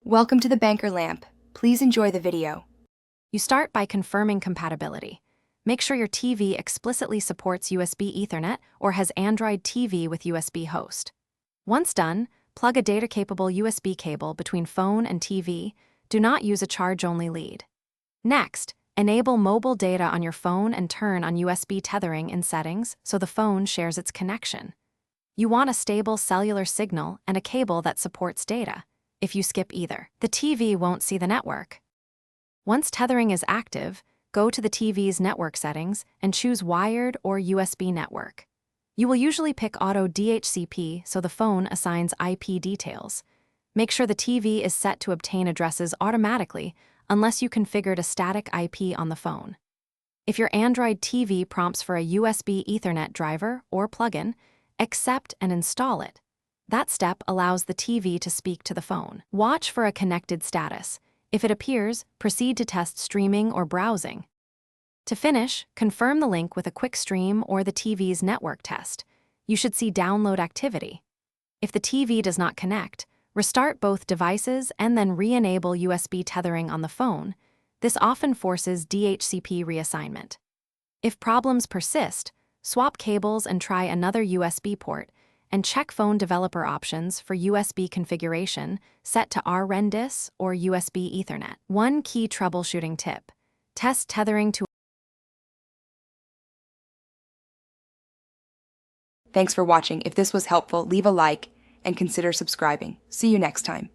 Welcome to the Banker Lamp. Please enjoy the video. You start by confirming compatibility. Make sure your TV explicitly supports USB Ethernet or has Android TV with USB host. Once done, plug a data-capable USB cable between phone and TV. Do not use a charge-only lead. Next, enable mobile data on your phone and turn on USB tethering in settings so the phone shares its connection. You want a stable cellular signal and a cable that supports data. If you skip either, the TV won't see the network. Once tethering is active, go to the TV's network settings and choose wired or USB network. You will usually pick Auto DHCP so the phone assigns IP details. Make sure the TV is set to obtain addresses automatically unless you configured a static IP on the phone. If your Android TV prompts for a USB Ethernet driver or plugin, accept and install it. That step allows the TV to speak to the phone. Watch for a connected status. If it appears, proceed to test streaming or browsing. To finish, confirm the link with a quick stream or the TV's network test. You should see download activity. If the TV does not connect, restart both devices and then re-enable USB tethering on the phone. This often forces DHCP reassignment. If problems persist, swap cables and try another USB port, and check phone developer options for USB configuration set to RRendis or USB Ethernet. One key troubleshooting tip: test tethering to. Thanks for watching. If this was helpful, leave a like and consider subscribing. See you next time.